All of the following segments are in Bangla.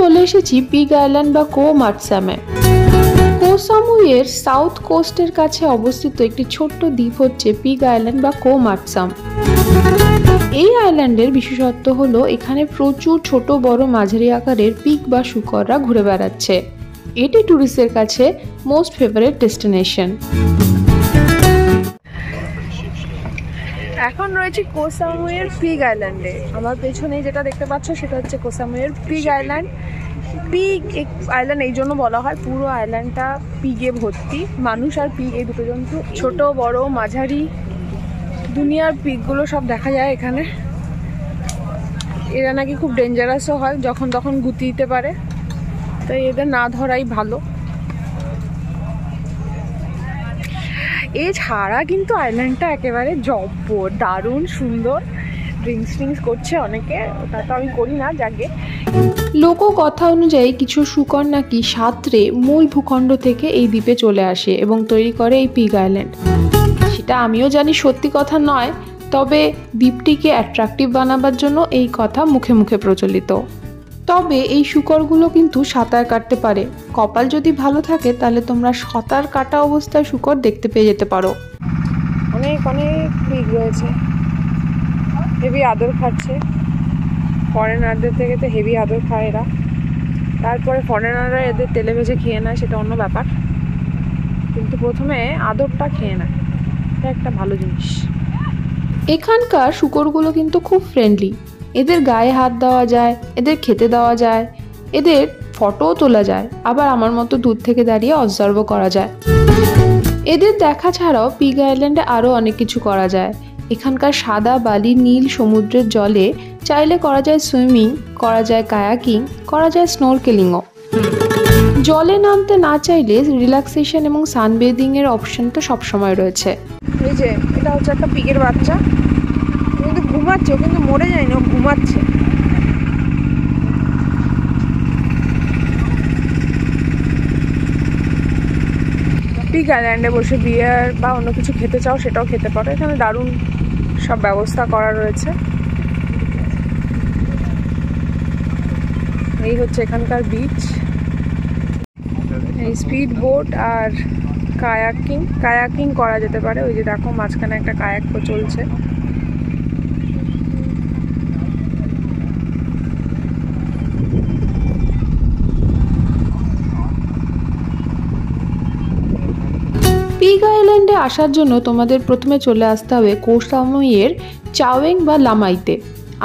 চলে এসেছি পিগ আইল্যান্ড বা কো মাটসামে। কো সামুইয়ের সাউথ কোস্টের কাছে অবস্থিত একটি ছোট্ট দ্বীপ হচ্ছে পিগ আইল্যান্ড বা কো মাটসাম। এই আইল্যান্ডের বিশেষত্ব হলো এখানে প্রচুর ছোট বড় মাঝারি আকারের পিগ বা শূকররা ঘুরে বেড়াচ্ছে। এটি ট্যুরিস্টদের কাছে মোস্ট ফেভারিট ডেস্টিনেশন। এখন রয়েছে কো সামুইয়ের পিগ আইল্যান্ডে। আমার পেছনে যেটা দেখতে পাচ্ছ সেটা হচ্ছে কো সামুইয়ের পিগ আইল্যান্ড। পিগ আইল্যান্ড এই জন্য বলা হয়, পুরো আইল্যান্ডটা পিগে ভর্তি। মানুষ আর পিগ এই দুটো জন্তু, ছোট বড় মাঝারি দুনিয়ার পিগগুলো সব দেখা যায় এখানে। এরা নাকি খুব ডেঞ্জারাসও হয়, যখন তখন গুঁতি দিতে পারে, তাই এদের না ধরাই ভালো। এছাড়া কিন্তু আইল্যান্ডটা একেবারে জব্বর, দারুণ সুন্দর। ড্রিঙ্কস করছে অনেকে, ওটা তো আমি করি না, জাগে। লোককথা অনুযায়ী কিছু শূকর নাকি সাঁতরে মূল ভূখণ্ড থেকে এই দ্বীপে চলে আসে এবং তৈরি করে এই পিগ আইল্যান্ড। সেটা আমিও জানি সত্যি কথা নয়, তবে দ্বীপটিকে অ্যাট্রাকটিভ বানাবার জন্য এই কথা মুখে মুখে প্রচলিত। তবে এই শূকরগুলো কিন্তু সাঁতার কাটতে পারে। কপাল যদি ভালো থাকে তাহলে তোমরা সাঁতার কাটা অবস্থায় শূকর দেখতে পেয়ে যেতে পারো। অনেক অনেক পিগ রয়েছে, হেভি আদর খাচ্ছে। ফরেনারদের থেকে তো হেভি আদর খায় এরা। তারপরে ফরেনাররা এদের তেলে ভেজে খেয়ে নেয়, সেটা অন্য ব্যাপার, কিন্তু প্রথমে আদরটা খেয়ে নেয়। এটা একটা ভালো জিনিস। এখানকার শূকরগুলো কিন্তু খুব ফ্রেন্ডলি। এদের গায়ে হাত দেওয়া যায়, এদের খেতে দেওয়া যায়, এদের ফটোও তোলা যায়, আবার আমার মতো দূর থেকে দাঁড়িয়ে অবজার্ভও করা যায়। এদের দেখা ছাড়াও পিগ আইল্যান্ডে আরও অনেক কিছু করা যায়। এখানকার সাদা বালি নীল সমুদ্রের জলে চাইলে করা যায় সুইমিং, করা যায় কায়াকিং, করা যায় স্নোরকেলিংও। জলে নামতে না চাইলে রিল্যাক্সেশন এবং সানবেদিং এর অপশন তো সবসময় রয়েছে। এই যে এটা হচ্ছে একটা পিগের বাচ্চা, কিন্তু ঘুমাচ্ছে, ও কিন্তু মরে যায়নি, ও ঘুমাচ্ছে। পিগ আইল্যান্ডে বসে বিয়ার বা অন্য কিছু খেতে চাও সেটাও খেতে পারো। এখানে দারুণ সব ব্যবস্থা করা রয়েছে। এই হচ্ছে এখানকার বিচ। এই স্পিড বোট আর কায়াকিং করা যেতে পারে। ওই যে দেখো মাঝখানে একটা কায়াক চলছে। পিগ আইল্যান্ডে আসার জন্য তোমাদের প্রথমে চলে আসতে হবে কো সামুইয়ের চাওয়েং বা লামাইতে।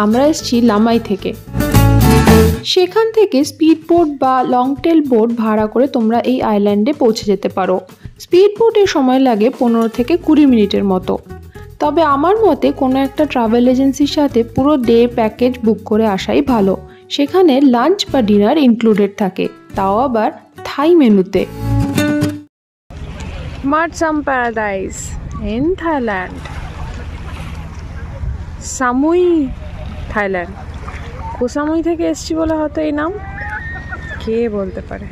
আমরা এসেছি লামাই থেকে। সেখান থেকে স্পিড বোট বা লং টেল বোট ভাড়া করে তোমরা এই আইল্যান্ডে পৌঁছে যেতে পারো। স্পিড বোটের সময় লাগে 15 থেকে 20 মিনিটের মতো। তবে আমার মতে কোনো একটা ট্রাভেল এজেন্সির সাথে পুরো ডে প্যাকেজ বুক করে আসাই ভালো। সেখানে লাঞ্চ বা ডিনার ইনক্লুডেড থাকে, তাও আবার থাই মেনুতে। মাটসাম paradise in Thailand, Samui Thailand. Ko Samui থেকে এসছি বলে হয়তো এই নাম, কে বলতে পারে।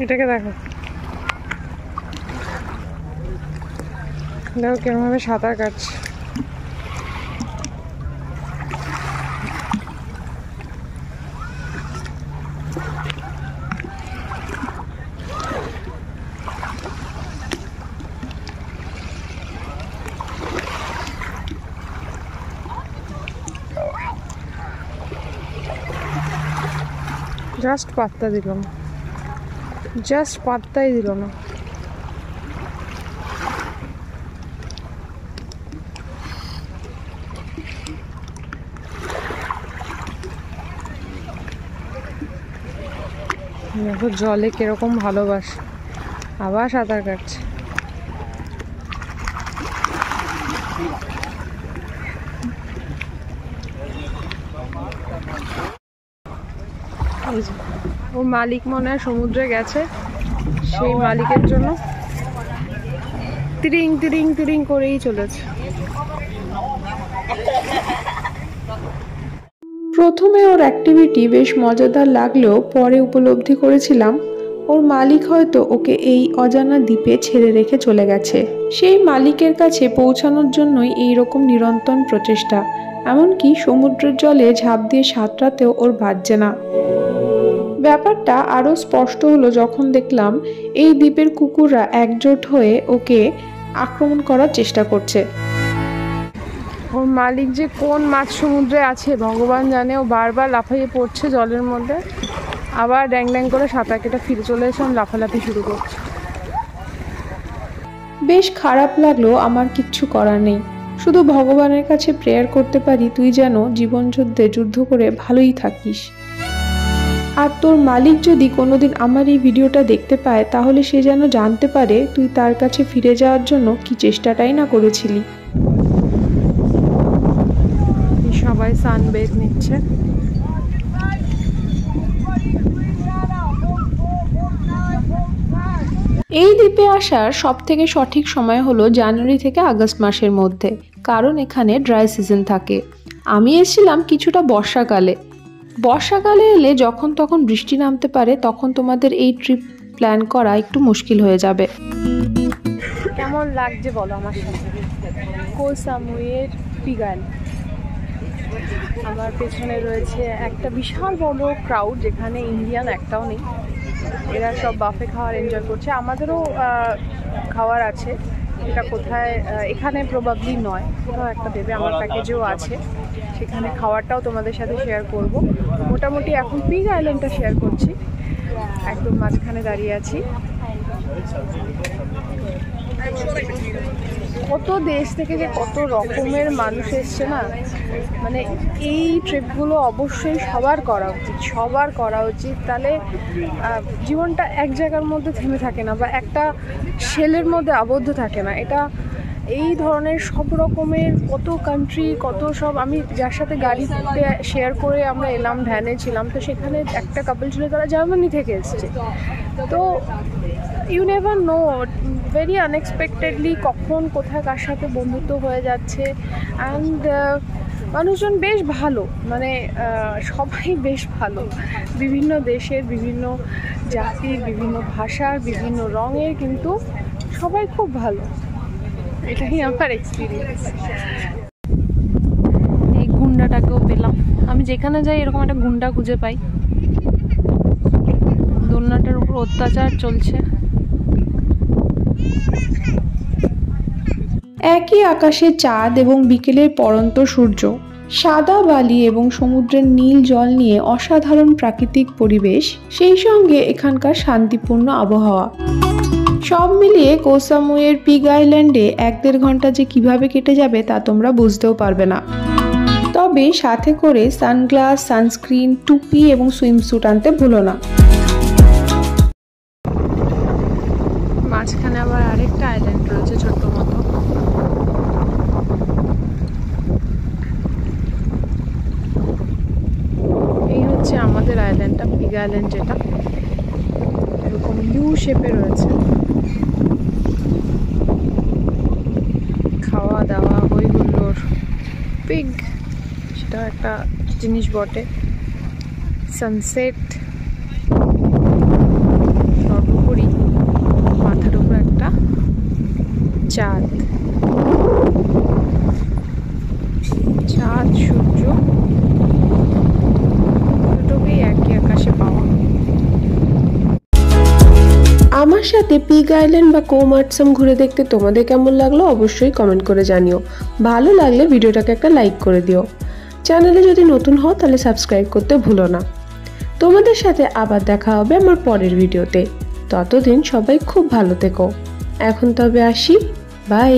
এটাকে দেখো, দেখো কেমন ভাবে সাঁতার কাটছে। জাস্ট পাত্তা দিল না, জাস্ট পাত্তাই দিল না। দেখো জলে কিরকম ভালোবাসে, আবার সাঁতার কাটছে। ওর মালিক মনে হয় সমুদ্রে গেছে, সেই মালিকের জন্য তিরিং তিরিং তিরিং করেই চলেছে। প্রথমে ওর অ্যাক্টিভিটি বেশ মজাদার লাগলেও পরে উপলব্ধি করেছিলাম ওর মালিক হয়তো ওকে এই অজানা দ্বীপে ছেড়ে রেখে চলে গেছে। সেই মালিকের কাছে পৌঁছানোর জন্যই এইরকম নিরন্তর প্রচেষ্টা। এমনকি সমুদ্রের জলে ঝাঁপ দিয়ে সাঁতরাতেও ওর বাজছে না। ব্যাপারটা আরও স্পষ্ট হলো যখন দেখলাম এই দ্বীপের কুকুররা একজোট হয়ে ওকে আক্রমণ করার চেষ্টা করছে। ওর মালিক যে কোন মাছ সমুদ্রে আছে ভগবান জানে। ও বারবার লাফাইয়ে পড়ছে জলের মধ্যে, আবার ড্যাং ড্যাং করে সাঁতার কেটে ফিরে চলে এসে লাফালাফি শুরু করছে। বেশ খারাপ লাগলো, আমার কিচ্ছু করার নেই, শুধু ভগবানের কাছে প্রেয়ার করতে পারি তুই যেন জীবন যুদ্ধে যুদ্ধ করে ভালোই থাকিস। আর তোর মালিক যদি কোনোদিন আমার এই ভিডিওটা দেখতে পায় তাহলে সে যেন জানতে পারে তুই তার কাছে ফিরে যাওয়ার জন্য কি চেষ্টাটাই না করেছিলি। সবাই সানবেথ নিচ্ছে। এই দ্বীপে আসার সবথেকে সঠিক সময় হলো জানুয়ারি থেকে আগস্ট মাসের মধ্যে, কারণ এখানে ড্রাই সিজন থাকে। আমি এসেছিলাম কিছুটা বর্ষাকালে। বর্ষাকালে এলে যখন তখন বৃষ্টি নামতে পারে, তখন তোমাদের এই ট্রিপ প্ল্যান করা একটু মুশকিল হয়ে যাবে। কেমন লাগছে বলো আমার সাথে? কোহ সামুইয়ের পিগাল। আমার পেছনে রয়েছে একটা বিশাল বড় ক্রাউড, যেখানে ইন্ডিয়ান একটাও নেই। এরা সব বাফে খাওয়ার এনজয় করছে। আমাদেরও খাওয়ার আছে, এটা কোথায় এখানে প্রবাবলি নয়, কোথাও একটা দেবে। আমার প্যাকেজেও আছে, সেখানে খাওয়ারটাও তোমাদের সাথে শেয়ার করব। মোটামুটি এখন পিগ আইল্যান্ডটা শেয়ার করছি, একদম মাঝখানে দাঁড়িয়ে আছি। কত দেশ থেকে যে কত রকমের মানুষ এসছে না, মানে এই ট্রিপগুলো অবশ্যই সবার করা উচিত। তাহলে জীবনটা এক জায়গার মধ্যে থেমে থাকে না, বা একটা শেলের মধ্যে আবদ্ধ থাকে না। এটা এই ধরনের সব রকমের কত কান্ট্রি, কত সব। আমি যার সাথে গাড়িতে শেয়ার করে আমরা এলাম, ভ্যানে ছিলাম, তো সেখানে একটা কাপল ছিল, তারা জার্মানি থেকে এসছে। তো you never know, very unexpectedly কখন কোথায় কার সাথে বন্ধুত্ব হয়ে যাচ্ছে। অ্যান্ড মানুষজন বেশ ভালো, মানে সবাই বেশ ভালো, বিভিন্ন দেশের, বিভিন্ন জাতির, বিভিন্ন ভাষার, বিভিন্ন রঙের, কিন্তু সবাই খুব ভালো। এটাই আমার এক্সপিরিয়েন্স। এই গুন্ডাটাকেও পেলাম। আমি যেখানে যাই এরকম একটা গুন্ডা খুঁজে পাই। দোলনাটার উপর অত্যাচার চলছে। একই আকাশে চাঁদ এবং বিকেলের পড়ন্ত সূর্য, সাদা বালি এবং সমুদ্রের নীল জল নিয়ে অসাধারণ প্রাকৃতিক পরিবেশ, সেই সঙ্গে এখানকার শান্তিপূর্ণ আবহাওয়া, সব মিলিয়ে কোহ সামুইয়ের পিগ আইল্যান্ডে 1-1.5 ঘন্টা যে কিভাবে কেটে যাবে তা তোমরা বুঝতেও পারবে না। তবে সাথে করে সানগ্লাস, সানস্ক্রিন, টুপি এবং সুইমস্যুট আনতে ভুলো না। মাঝখানে আবার আরেকটা আইল্যান্ড রয়েছে ছোট্ট মতো। এই হচ্ছে আমাদের আইল্যান্ডটা, পিগ আইল্যান্ড, যেটা এরকম ইউ শেপে রয়েছে। খাওয়া দাওয়া হই হুল্লোড়, পিগ সেটা একটা জিনিস বটে। সানসেট, সর্বোপরি মাথার উপর একটা চাঁদ, সূর্য দুটোকেই একই আকাশে পাওয়া। আমার সাথে পিগ আইল্যান্ড বা কোহ মাটসাম ঘুরে দেখতে তোমাদের কেমন লাগলো অবশ্যই কমেন্ট করে জানিও। ভালো লাগলে ভিডিওটাকে একটা লাইক করে দিও। চ্যানেলে যদি নতুন হও তাহলে সাবস্ক্রাইব করতে ভুলো না। তোমাদের সাথে আবার দেখা হবে আমার পরের ভিডিওতে। ততদিন সবাই খুব ভালো থেকো। এখন তবে আসি, বাই।